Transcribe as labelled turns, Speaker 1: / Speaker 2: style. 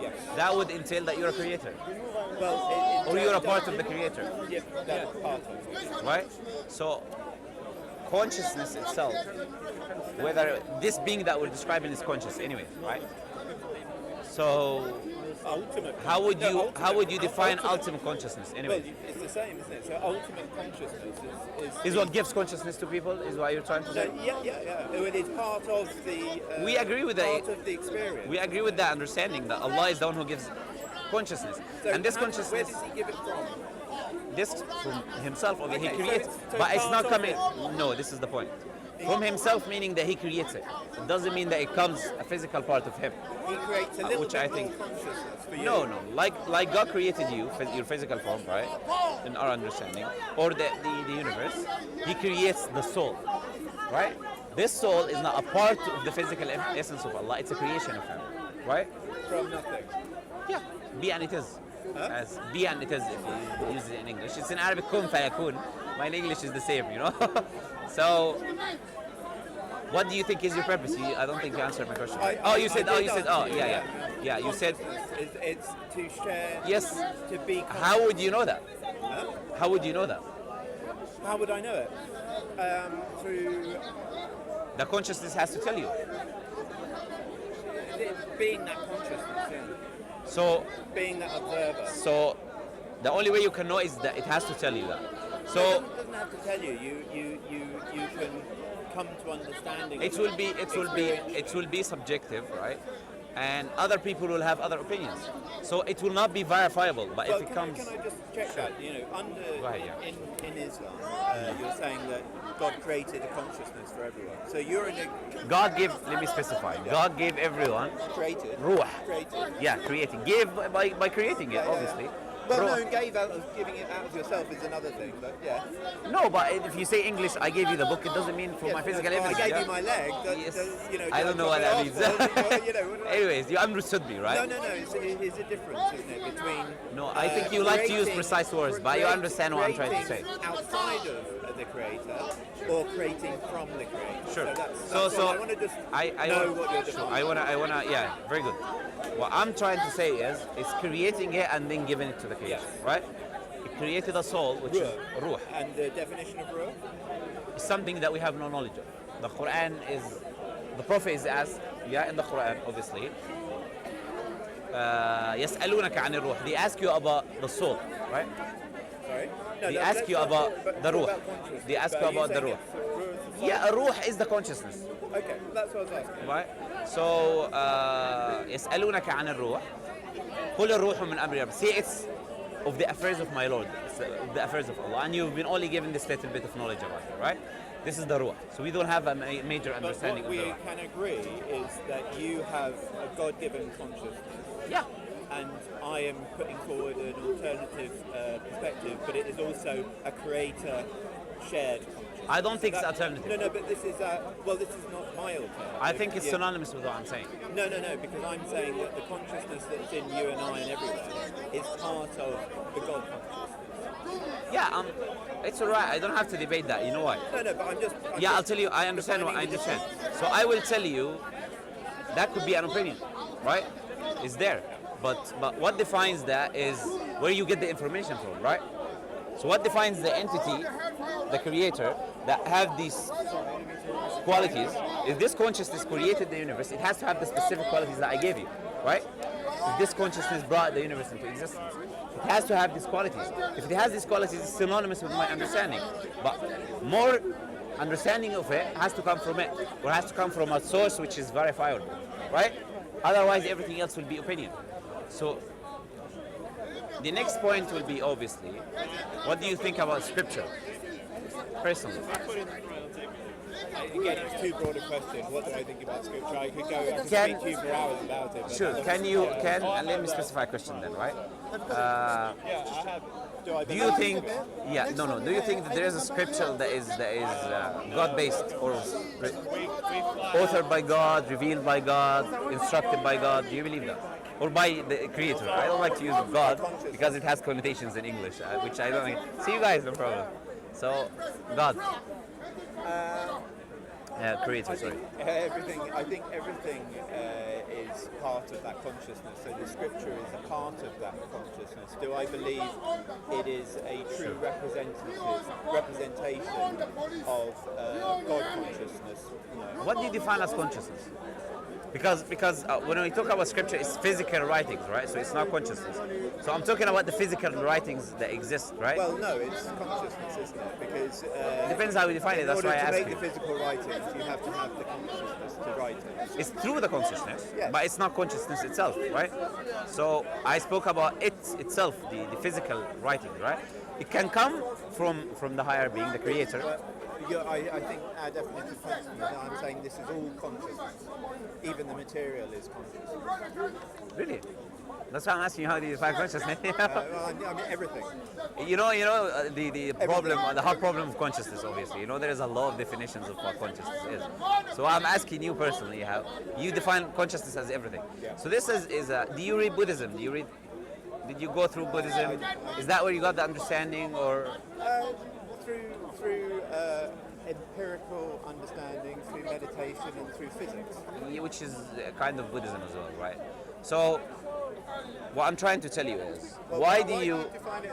Speaker 1: Yes.
Speaker 2: That would entail that you're a creator,
Speaker 1: Well,
Speaker 2: or you're a part of the creator,
Speaker 1: Yeah, that's part of it.
Speaker 2: right? So consciousness itself, whether this being that we're describing is conscious anyway, right? So
Speaker 1: Ultimate.
Speaker 2: how would you define ultimate consciousness
Speaker 1: Well,
Speaker 2: anyway?
Speaker 1: it's the same, isn't it? So ultimate consciousness
Speaker 2: Is what gives consciousness to people, is what you're trying to say?
Speaker 1: yeah. Well, it's part of the.
Speaker 2: We agree with that.
Speaker 1: Part of the experience.
Speaker 2: We agree with that understanding that Allah is the one who gives consciousness.
Speaker 1: So
Speaker 2: And this
Speaker 1: where
Speaker 2: consciousness,
Speaker 1: does He give it from?
Speaker 2: this from himself, or
Speaker 1: Okay,
Speaker 2: he
Speaker 1: so
Speaker 2: creates,
Speaker 1: it's
Speaker 2: but it's
Speaker 1: part
Speaker 2: not
Speaker 1: of
Speaker 2: coming.
Speaker 1: it.
Speaker 2: No, this is the point. From himself, meaning that he creates it. It doesn't mean that it comes a physical part of him.
Speaker 1: He creates a little
Speaker 2: Which I
Speaker 1: bit
Speaker 2: think-
Speaker 1: more consciousness for you.
Speaker 2: No. Like God created you, your physical form, right? In our understanding, or the universe, He creates the soul, right? This soul is not a part of the physical essence of Allah. It's a creation of Him, right?
Speaker 1: From nothing.
Speaker 2: Yeah. Be and it is. As be and it is, if you use it in English. It's in Arabic kun fayakun. My English is the same, you know. So, what do you think is your purpose? I don't think you answered my question. You said. Yeah. You said
Speaker 1: It's to share.
Speaker 2: yes.
Speaker 1: To be.
Speaker 2: How would you know that?
Speaker 1: Huh?
Speaker 2: How would you know that?
Speaker 1: How would I know it? Through
Speaker 2: The consciousness has to tell you.
Speaker 1: being that consciousness. Yeah.
Speaker 2: So,
Speaker 1: Being that observer.
Speaker 2: the only way you can know is that it has to tell you that.
Speaker 1: It
Speaker 2: So
Speaker 1: doesn't have to tell you. You can come to understanding.
Speaker 2: it will be subjective, right? And other people will have other opinions. So it will not be verifiable. But
Speaker 1: Well,
Speaker 2: if it
Speaker 1: can
Speaker 2: comes,
Speaker 1: I just check that? You know,
Speaker 2: Go ahead, yeah.
Speaker 1: in Islam, you're saying that God created a consciousness for everyone. So you're in a
Speaker 2: God gave. Let me specify. God gave everyone
Speaker 1: created.
Speaker 2: ruh.
Speaker 1: Created.
Speaker 2: Yeah, creating. Gave by creating it, obviously.
Speaker 1: Well,
Speaker 2: Ruh.
Speaker 1: no, gave out of giving it out of yourself is another thing, but yeah.
Speaker 2: No, but if you say English, I gave you the book. It doesn't mean for
Speaker 1: Yes,
Speaker 2: my physical
Speaker 1: well,
Speaker 2: evidence.
Speaker 1: I gave
Speaker 2: yeah?
Speaker 1: you my leg.
Speaker 2: Yes.
Speaker 1: You know,
Speaker 2: I don't know what that means.
Speaker 1: You know,
Speaker 2: Anyways, you understood me, right?
Speaker 1: no. It's a difference, isn't it, between.
Speaker 2: No, I think you like to use
Speaker 1: creating-
Speaker 2: precise words, but you understand what I'm trying to say.
Speaker 1: creating outside of the creator, or creating from the creator.
Speaker 2: Sure.
Speaker 1: So that's
Speaker 2: So
Speaker 1: all. I want to just
Speaker 2: I
Speaker 1: know
Speaker 2: want-
Speaker 1: what you're
Speaker 2: sure.
Speaker 1: defining.
Speaker 2: I wanna. Yeah, very good. What I'm trying to say is, it's creating it and then giving it to the creator,
Speaker 1: Yes.
Speaker 2: right? It created a soul, which is ruh.
Speaker 1: And the definition of ruh?
Speaker 2: It's something that we have no knowledge of. The Quran is, the Prophet is asked, in the Quran, obviously. يسألونك عن الروح. They ask you about the soul, right?
Speaker 1: Sorry? No,
Speaker 2: They
Speaker 1: no,
Speaker 2: ask
Speaker 1: let's
Speaker 2: you
Speaker 1: not
Speaker 2: about
Speaker 1: talk about-
Speaker 2: the
Speaker 1: talk
Speaker 2: ruh.
Speaker 1: about consciousness,
Speaker 2: They ask
Speaker 1: but
Speaker 2: you
Speaker 1: are
Speaker 2: about the
Speaker 1: saying
Speaker 2: ruh.
Speaker 1: it's ruh?
Speaker 2: Yeah, a ruh is the consciousness,
Speaker 1: Okay, that's what I was asking.
Speaker 2: right? So, يسألونك عن الروح. قل الروح من أمر ربي. See, it's of the affairs of my Lord, it's of the affairs of Allah, and you've been only given this little bit of knowledge about it, right? This is the ruh. So we don't have a major
Speaker 1: But
Speaker 2: understanding
Speaker 1: what
Speaker 2: of the
Speaker 1: we
Speaker 2: ruh.
Speaker 1: can agree is that you have a God-given consciousness,
Speaker 2: Yeah.
Speaker 1: and I am putting forward an alternative perspective, but it is also a creator shared consciousness.
Speaker 2: I don't think it's
Speaker 1: That-
Speaker 2: alternative.
Speaker 1: No, but this is this is not my alternative.
Speaker 2: I think it's
Speaker 1: Yeah.
Speaker 2: synonymous with what I'm saying.
Speaker 1: No, because I'm saying that the consciousness that's in you and I and everywhere is part of the God consciousness.
Speaker 2: Yeah, it's alright. I don't have to debate that. You know why?
Speaker 1: No, but I'm just.
Speaker 2: I'll tell you. I understand what I understand. So I will tell you that could be an opinion, right? It's there, but what defines that is where you get the information from, right? So what defines the entity, the creator, that have these qualities? If this consciousness created the universe, it has to have the specific qualities that I gave you, right? If this consciousness brought the universe into existence, it has to have these qualities. If it has these qualities, it's synonymous with my understanding. But more understanding of it has to come from it, or has to come from a source which is verifiable, right? Otherwise, everything else will be opinion. So the next point will be, obviously, what do you think about scripture, personally?
Speaker 1: Again, it's too broad a question. What do I think about scripture? I could
Speaker 2: Can-
Speaker 1: speak to you for hours about it. but
Speaker 2: Sure.
Speaker 1: I
Speaker 2: And let me specify a question then, right?
Speaker 1: Do I
Speaker 2: Do you think? Yeah. No. Do you think that there is a scripture that is God-based or authored by God, revealed by God, instructed by God? Do you believe that? Or by the Creator? I don't like to use God because it has connotations in English, which I don't like. See you guys, no problem. So, God. Creator, sorry.
Speaker 1: I think everything is part of that consciousness. So the scripture is a part of that consciousness. Do I believe it is a true representation of God consciousness? No.
Speaker 2: What do you define as consciousness? Because when we talk about scripture, it's physical writings, right? So it's not consciousness. So I'm talking about the physical writings that exist, right?
Speaker 1: Well, no, it's consciousness, isn't it? Because
Speaker 2: It depends how we define it. That's why I
Speaker 1: to
Speaker 2: ask
Speaker 1: make
Speaker 2: you.
Speaker 1: the physical writings, you have to have the consciousness to write it.
Speaker 2: It's through the consciousness,
Speaker 1: Yes.
Speaker 2: but it's not consciousness itself, right? So I spoke about it itself, the physical writing, right? It can come from the higher being, the creator.
Speaker 1: I think our definition of consciousness, I'm saying this is all consciousness. Even the material is conscious.
Speaker 2: Really? That's why I'm asking you how do you define consciousness.
Speaker 1: Well, I mean everything.
Speaker 2: The problem, the hard problem of consciousness, obviously. You know, there is a lot of definitions of what consciousness is. So I'm asking you personally, how you define consciousness as everything.
Speaker 1: Yeah.
Speaker 2: So this is do you read Buddhism? Did you go through Buddhism? Is that where you got the understanding, or?
Speaker 1: Through empirical understanding, through meditation, and through physics.
Speaker 2: Which is a kind of Buddhism as well, right? So what I'm trying to tell you is, why do you
Speaker 1: define it as